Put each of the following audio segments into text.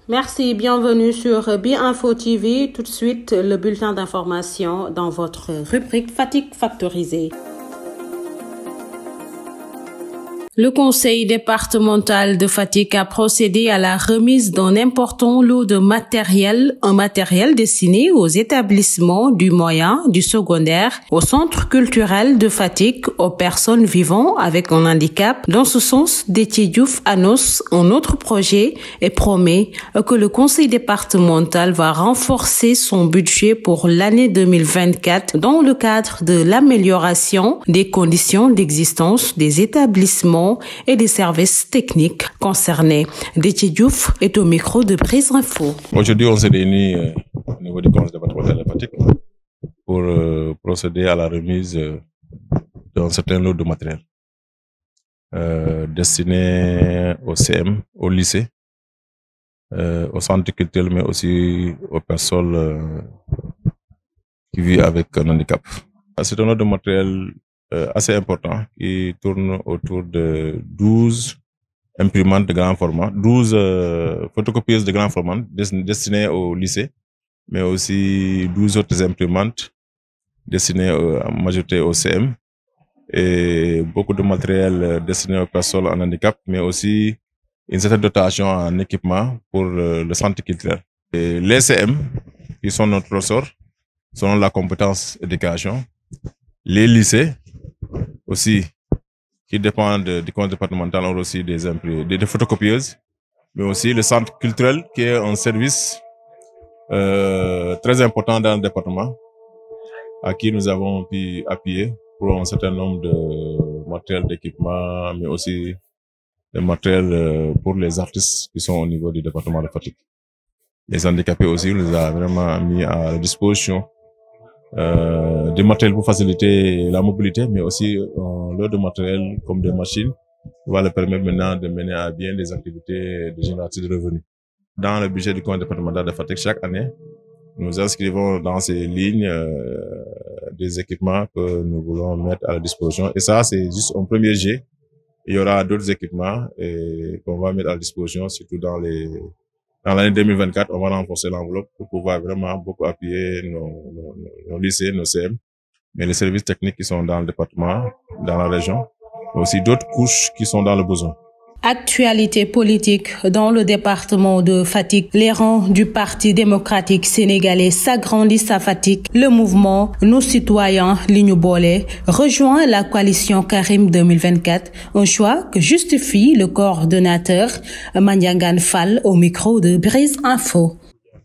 Merci, bienvenue sur BINfo TV. Tout de suite, le bulletin d'information dans votre rubrique Fatick Factorisé. Le conseil départemental de Fatick a procédé à la remise d'un important lot de matériel, un matériel destiné aux établissements du moyen, du secondaire, au centre culturel de Fatick, aux personnes vivant avec un handicap. Dans ce sens, Déthié Diouf annonce un autre projet et promet que le conseil départemental va renforcer son budget pour l'année 2024 dans le cadre de l'amélioration des conditions d'existence des établissements et des services techniques concernés. Déthié Diouf est au micro de Prise Info. Aujourd'hui, on s'est réunis au niveau du conseil départemental de Fatick pour procéder à la remise d'un certain lot de matériel destiné au CM, au lycée, au centre culturel, mais aussi aux personnes qui vivent avec un handicap. C'est un lot de matériel assez important qui tourne autour de 12 imprimantes de grand format, 12 photocopieuses de grand format destinées au lycée, mais aussi 12 autres imprimantes destinées en majorité au CM et beaucoup de matériel destiné aux personnes en handicap, mais aussi une certaine dotation en équipement pour le centre culturel. Et les CM, qui sont notre ressort, selon la compétence éducation, les lycées, aussi, qui dépendent du conseil départemental, ont aussi des photocopieuses, mais aussi le centre culturel, qui est un service très important dans le département, à qui nous avons pu appuyer pour un certain nombre de matériels d'équipement, mais aussi des matériels pour les artistes qui sont au niveau du département de Fatick. Les handicapés aussi, on les a vraiment mis à la disposition des matériels pour faciliter la mobilité, mais aussi un lot de matériel comme des machines qui va leur permettre maintenant de mener à bien des activités de génération de revenus. Dans le budget du conseil départemental de Fatick, chaque année, nous inscrivons dans ces lignes des équipements que nous voulons mettre à la disposition. Et ça, c'est juste un premier jet. Il y aura d'autres équipements qu'on va mettre à la disposition, surtout dans l'année 2024, on va renforcer l'enveloppe pour pouvoir vraiment beaucoup appuyer nos lycées, nos CM, mais les services techniques qui sont dans le département, dans la région, mais aussi d'autres couches qui sont dans le besoin. Actualité politique dans le département de Fatick. Les rangs du Parti démocratique sénégalais s'agrandissent à Fatick. Le mouvement Nos citoyens Li Ñu Boolé rejoint la coalition Karim 2024, un choix que justifie le coordonnateur Mandiangane Fall au micro de Brise Info.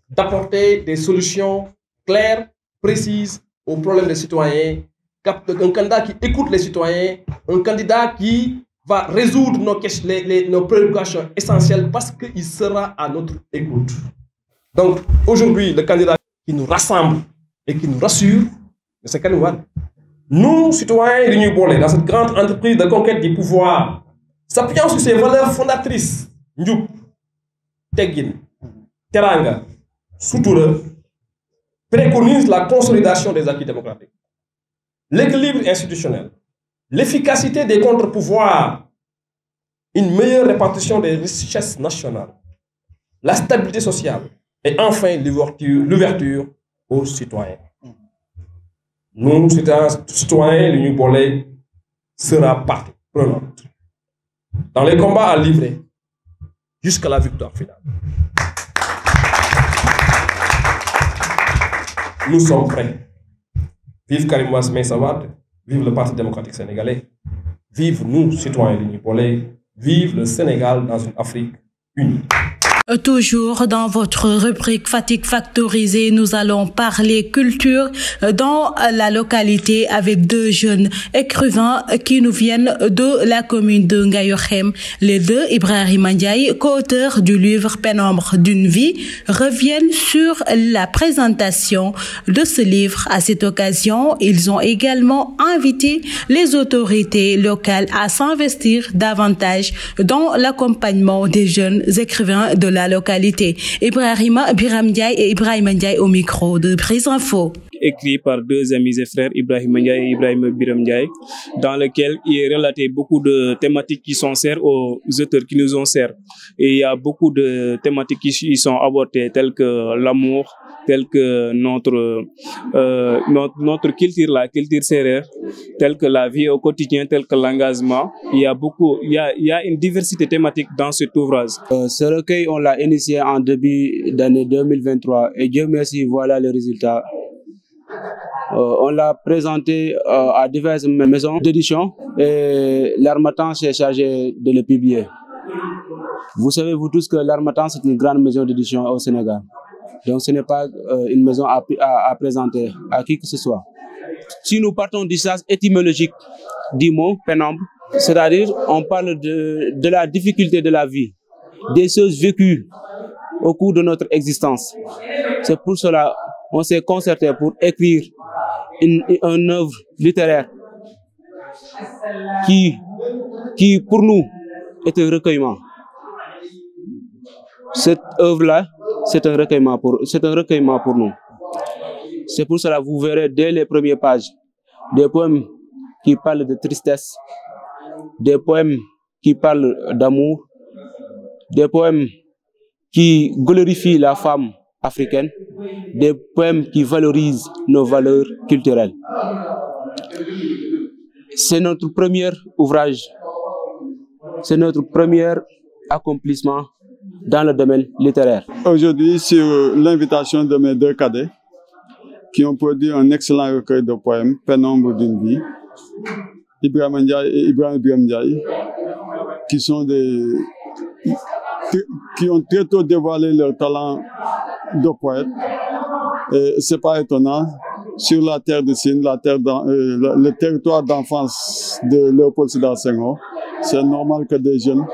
D'apporter des solutions claires, précises aux problèmes des citoyens, un candidat qui écoute les citoyens, un candidat qui va résoudre nos préoccupations essentielles parce qu'il sera à notre écoute. Donc, aujourd'hui, le candidat qui nous rassemble et qui nous rassure, c'est Karim Wade. Nous, citoyens Li Ñu Boolé, dans cette grande entreprise de conquête du pouvoir, s'appuyant sur ses valeurs fondatrices, njub, teggin, teranga, sutura, préconise la consolidation des acquis démocratiques, l'équilibre institutionnel, l'efficacité des contre-pouvoirs, une meilleure répartition des richesses nationales, la stabilité sociale et enfin l'ouverture aux citoyens. Nous, citoyens, Li Ñu Boolé sera partie prenante dans les combats à livrer jusqu'à la victoire finale. Nous sommes prêts. Vive Karim Meïssa Wade. Vive le Parti démocratique sénégalais. Vive nous, citoyens Li Ñu Boolé. Vive le Sénégal dans une Afrique unie. Toujours dans votre rubrique Fatick Factorisé, nous allons parler culture dans la localité avec deux jeunes écrivains qui nous viennent de la commune de Ngayokhem. Les deux, Ibrahima Ndiaye, co-auteur du livre Pénombre d'une vie, reviennent sur la présentation de ce livre. À cette occasion, ils ont également invité les autorités locales à s'investir davantage dans l'accompagnement des jeunes écrivains de la localité. Ibrahima Ndiaye et Ibrahima Ndiaye au micro de Prise Info. écrit par deux amis et frères, Ibrahim Ndiaye et Ibrahim Biram Ndiaye, dans lequel il est relaté beaucoup de thématiques qui sont chères aux auteurs qui nous ont chers. Et il y a beaucoup de thématiques qui y sont abordées, telles que l'amour, telles que notre culture, la culture sérère, telle que la vie au quotidien, telle que l'engagement. Il y a une diversité thématique dans cet ouvrage. Ce recueil, on l'a initié en début d'année 2023 et Dieu merci, voilà le résultat. On l'a présenté à diverses maisons d'édition et l'Harmattan s'est chargé de le publier. Vous savez vous tous que l'Harmattan c'est une grande maison d'édition au Sénégal. Donc ce n'est pas une maison à présenter à qui que ce soit. Si nous partons du sens étymologique du mot pénombre, c'est-à-dire on parle de la difficulté de la vie, des choses vécues au cours de notre existence. C'est pour cela qu'on s'est concerté pour écrire une œuvre littéraire qui pour nous est un recueillement. Cette œuvre-là, c'est un recueillement pour nous. C'est pour cela que vous verrez dès les premières pages des poèmes qui parlent de tristesse, des poèmes qui parlent d'amour, des poèmes qui glorifient la femme africaine, des poèmes qui valorisent nos valeurs culturelles. C'est notre premier ouvrage, c'est notre premier accomplissement dans le domaine littéraire. Aujourd'hui, sur l'invitation de mes deux cadets, qui ont produit un excellent recueil de poèmes, Pénombre d'une vie, Ibrahim Ndiaye et Ibrahim Biram Ndiaye, qui ont très tôt dévoilé leur talent de poète. Et c'est pas étonnant, sur la terre de Sine, le territoire d'enfance de Léopold Sédar Senghor, c'est normal que des jeunes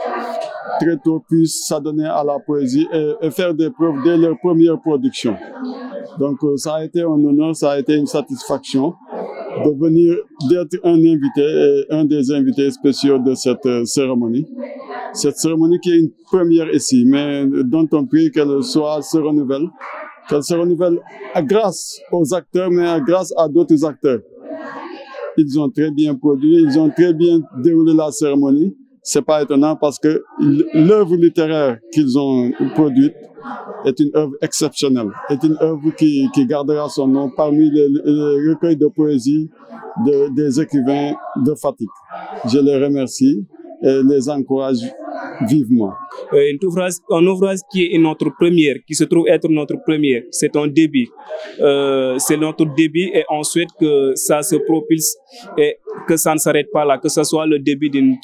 très tôt puissent s'adonner à la poésie et faire des preuves dès leur première production. Donc ça a été un honneur, ça a été une satisfaction de venir, d'être un invité et un des invités spéciaux de cette cérémonie. Cette cérémonie qui est une première ici, mais dont on prie qu'elle se renouvelle grâce aux acteurs, mais grâce à d'autres acteurs. Ils ont très bien produit, ils ont très bien déroulé la cérémonie. C'est pas étonnant parce que l'œuvre littéraire qu'ils ont produite est une œuvre exceptionnelle, est une œuvre qui gardera son nom parmi les recueils de poésie des écrivains de Fatick. Je les remercie et les encourage vivement. Un ouvrage qui est notre première, qui se trouve être notre première, c'est un début. C'est notre début et on souhaite que ça se propulse et que ça ne s'arrête pas là, que ce soit le début d'une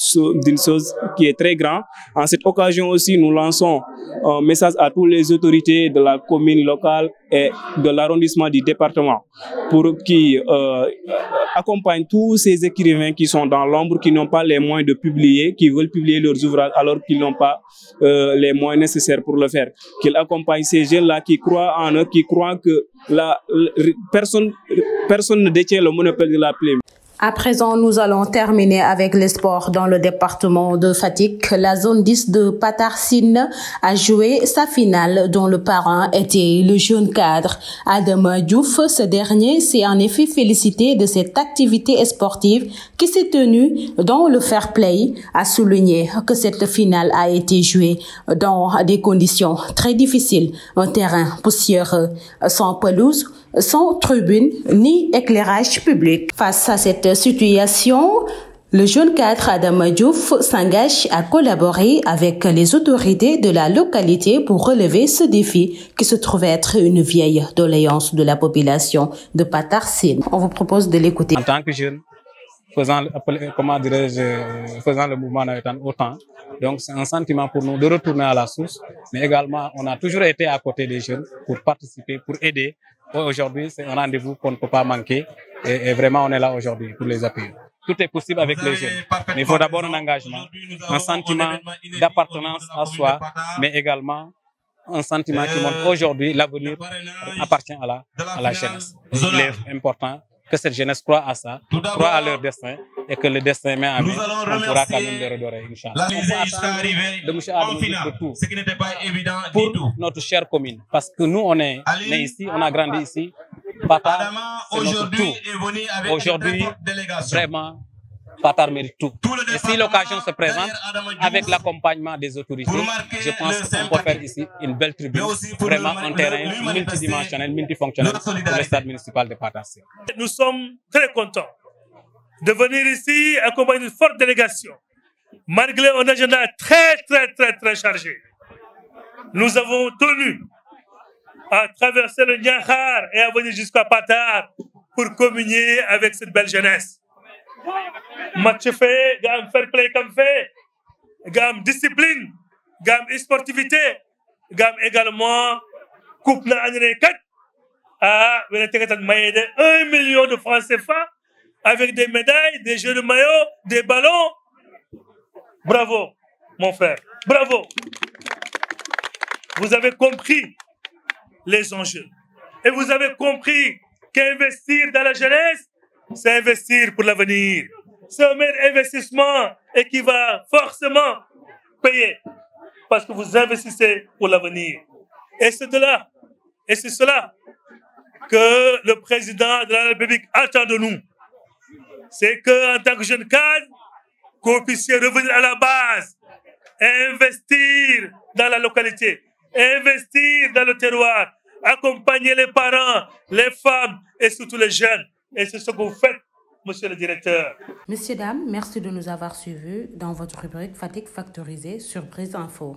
chose qui est très grande. En cette occasion aussi, nous lançons un message à toutes les autorités de la commune locale et de l'arrondissement du département pour qu'ils accompagnent tous ces écrivains qui sont dans l'ombre, qui n'ont pas les moyens de publier, qui veulent publier leurs ouvrages alors qu'ils n'ont pas les moyens nécessaires pour le faire. Qu'ils accompagnent ces jeunes-là qui croient en eux, qui croient que personne ne détient le monopole de la plume. À présent, nous allons terminer avec les sports dans le département de Fatick. La zone 10 de Patar Sine a joué sa finale dont le parrain était le jeune cadre Adama Diouf. Ce dernier s'est en effet félicité de cette activité sportive qui s'est tenue dans le fair play, a souligné que cette finale a été jouée dans des conditions très difficiles. Un terrain poussiéreux, sans pelouse, sans tribune ni éclairage public. Face à cette situation, le jeune cadre Adama Diouf s'engage à collaborer avec les autorités de la localité pour relever ce défi qui se trouve être une vieille doléance de la population de Patar Sine. On vous propose de l'écouter. En tant que jeune, faisant le mouvement navétane autant, donc c'est un sentiment pour nous de retourner à la source, mais également on a toujours été à côté des jeunes pour participer, pour aider. Aujourd'hui, c'est un rendez-vous qu'on ne peut pas manquer et vraiment on est là aujourd'hui pour les appuyer. Tout est possible avec les jeunes, mais il faut d'abord un engagement, un sentiment d'appartenance à soi, mais également un sentiment qui montre aujourd'hui l'avenir appartient à la jeunesse. Il est important que cette jeunesse croit à ça, croit à leur destin et que le destin met en main, on pourra quand même le redorer, Inch'Allah. On peut attendre de M. Adama de tout pour notre chère commune. Parce que nous, on est nés ici, on a grandi ici. Patar, c'est notre tout. Aujourd'hui, vraiment, Patar mérite tout. Et si l'occasion se présente, avec l'accompagnement des autorités, je pense qu'on peut faire ici une belle tribune, vraiment un terrain multidimensionnel, multifonctionnel pour le stade municipal de Patar. Nous sommes très contents de venir ici accompagner une forte délégation, malgré un agenda très chargé. Nous avons tenu à traverser le Niakhar et à venir jusqu'à Patar pour communier avec cette belle jeunesse. Match fait, gamme fair play comme fait, gamme discipline, gamme sportivité, gamme également coupe na année 4 à 1 million de francs CFA avec des médailles, des jeux de maillot, des ballons. Bravo, mon frère, bravo. Vous avez compris les enjeux. Et vous avez compris qu'investir dans la jeunesse, c'est investir pour l'avenir. C'est un investissement et qui va forcément payer parce que vous investissez pour l'avenir. Et c'est cela que le président de la République attend de nous. C'est qu'en tant que jeune cadre, qu'on puisse revenir à la base, investir dans la localité, investir dans le terroir, accompagner les parents, les femmes et surtout les jeunes. Et c'est ce que vous faites, monsieur le directeur. Messieurs, dames, merci de nous avoir suivis dans votre rubrique Fatick Factorisé sur Brise Info.